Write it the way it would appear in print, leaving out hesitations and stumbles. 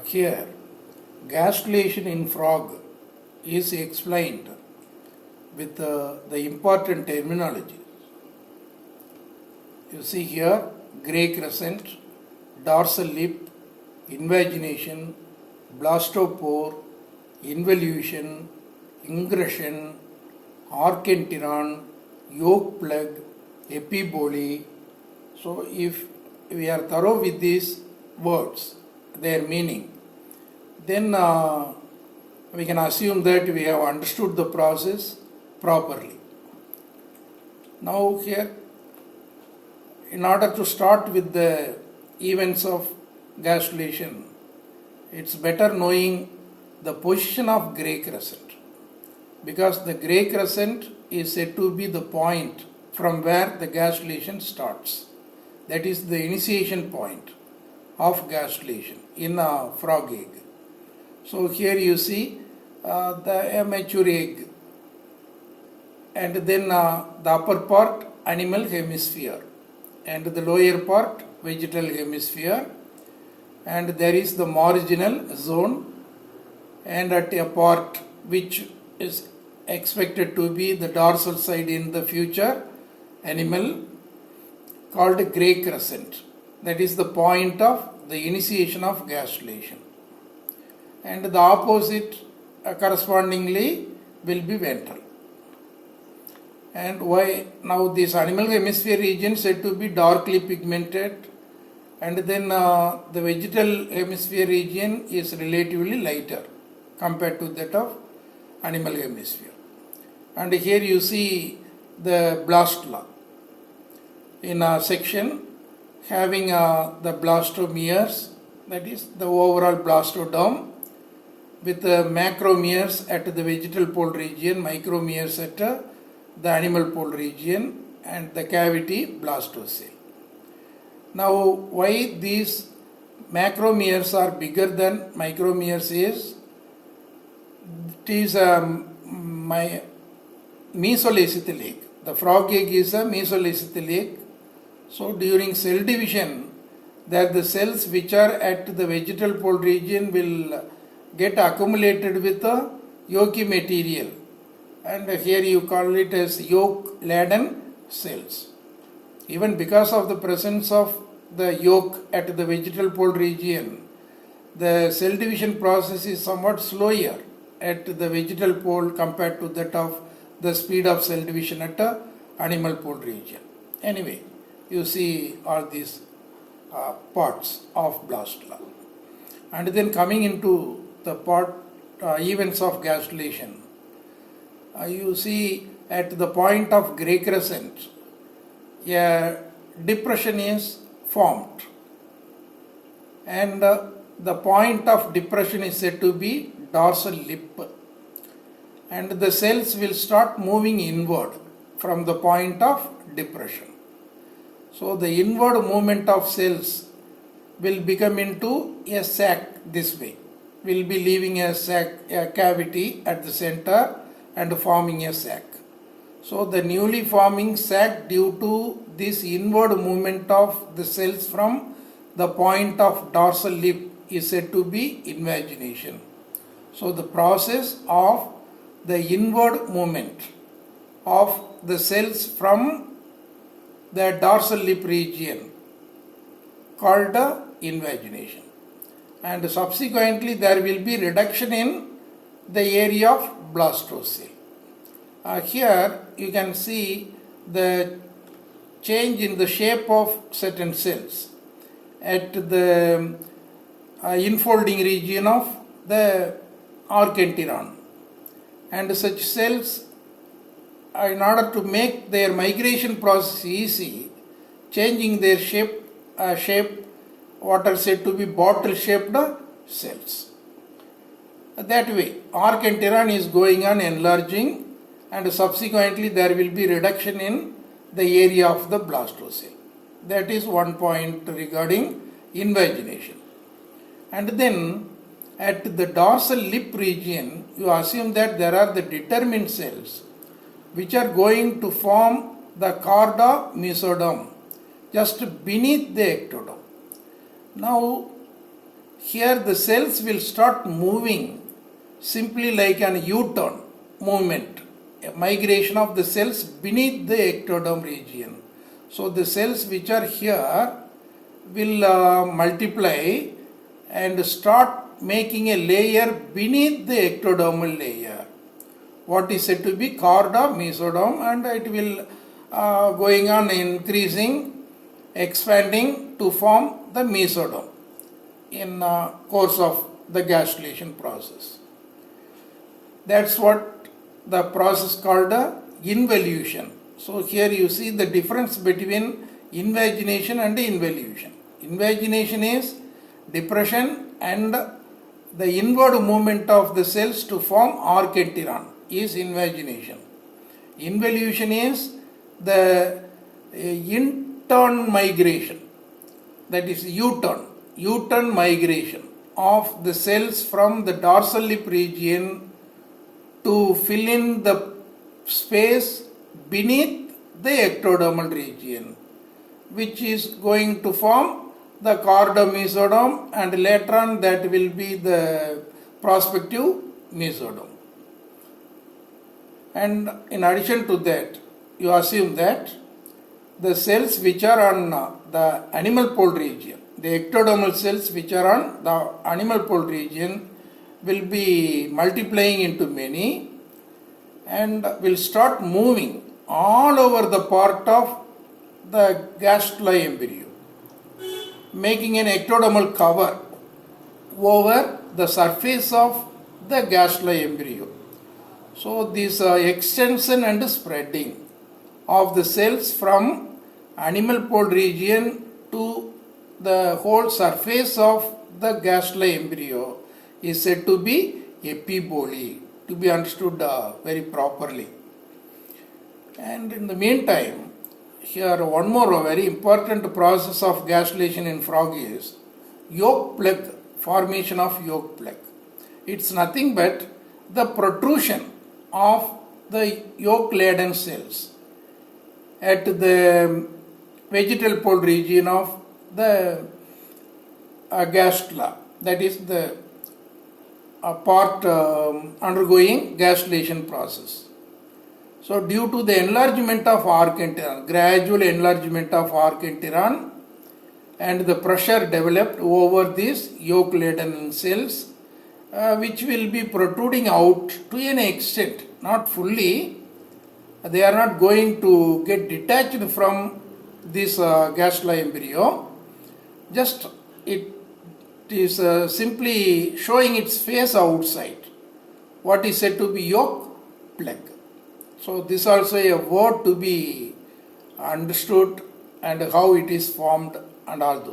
Here, gastrulation in frog is explained with the important terminology. You see here, gray crescent, dorsal lip, invagination, blastopore, involution, ingression, archenteron, yolk plug, epiboly. So if we are thorough with these words, their meaning, then we can assume that we have understood the process properly. Now here, in order to start with the events of gastrulation, it's better knowing the position of gray crescent, because the gray crescent is said to be the point from where the gastrulation starts. That is the initiation point of gastrulation in a frog egg. So here you see the mature egg, and then the upper part animal hemisphere and the lower part vegetal hemisphere, and there is the marginal zone, and at a part which is expected to be the dorsal side in the future animal called gray crescent. That is the point of the initiation of gastrulation, and the opposite correspondingly will be ventral. And why now this animal hemisphere region said to be darkly pigmented, and then the vegetal hemisphere region is relatively lighter compared to that of animal hemisphere. And here you see the blastula in a section having the blastomeres, that is the overall blastoderm, with the macromeres at the vegetal pole region, micromeres at the animal pole region, and the cavity blastocele. Now, why these macromeres are bigger than micromeres is, it is my mesolecithal egg. The frog egg is a mesolecithal egg. So during cell division, that the cells which are at the vegetal pole region will get accumulated with the yolky material, and here you call it as yolk laden cells. Even because of the presence of the yolk at the vegetal pole region, the cell division process is somewhat slower at the vegetal pole compared to that of the speed of cell division at the animal pole region. Anyway, you see all these parts of blastula. And then coming into the part events of gastrulation, you see at the point of gray crescent, a depression is formed, and the point of depression is said to be dorsal lip, and the cells will start moving inward from the point of depression. So the inward movement of cells will become into a sac this way, will be leaving a sac, a cavity at the center and forming a sac. So the newly forming sac, due to this inward movement of the cells from the point of dorsal lip, is said to be invagination. So the process of the inward movement of the cells from the dorsal lip region called invagination, and subsequently there will be reduction in the area of blastocele. Here you can see the change in the shape of certain cells at the infolding region of the archenteron, and such cells, in order to make their migration process easy, changing their shape, what are said to be bottle shaped cells. That way archenteron is going on enlarging, and subsequently there will be reduction in the area of the blastocele. That is one point regarding invagination. And then at the dorsal lip region, you assume that there are the determined cells which are going to form the chorda mesoderm just beneath the ectoderm. Now here the cells will start moving simply like an U-turn movement, a migration of the cells beneath the ectoderm region. So the cells which are here will multiply and start making a layer beneath the ectodermal layer, what is said to be chorda mesoderm, and it will going on increasing, expanding to form the mesoderm in course of the gastrulation process. That's what the process called involution. So here you see the difference between invagination and involution. Invagination is depression and the inward movement of the cells to form arc enteron is invagination. Involution is the in-turn migration, that is U-turn migration of the cells from the dorsal lip region to fill in the space beneath the ectodermal region, which is going to form the chorda mesoderm, and later on that will be the prospective mesoderm. And in addition to that, you assume that the cells which are on the animal pole region, the ectodermal cells which are on the animal pole region will be multiplying into many and will start moving all over the part of the gastrula embryo, making an ectodermal cover over the surface of the gastrula embryo. So this extension and spreading of the cells from animal pole region to the whole surface of the gastrula embryo is said to be epiboly, to be understood very properly. And in the meantime, here one more very important process of gastrulation in frog is yolk plug, formation of yolk plug. It's nothing but the protrusion of the yolk laden cells at the vegetal pole region of the gastrula, that is the part undergoing gastrulation process. So due to the enlargement of arc enteron, gradual enlargement of arc enteron, and the pressure developed over these yolk laden cells, which will be protruding out to an extent, not fully. They are not going to get detached from this gastrula embryo. Just it is simply showing its face outside, what is said to be yolk plug. So this also a word to be understood, and how it is formed and all those.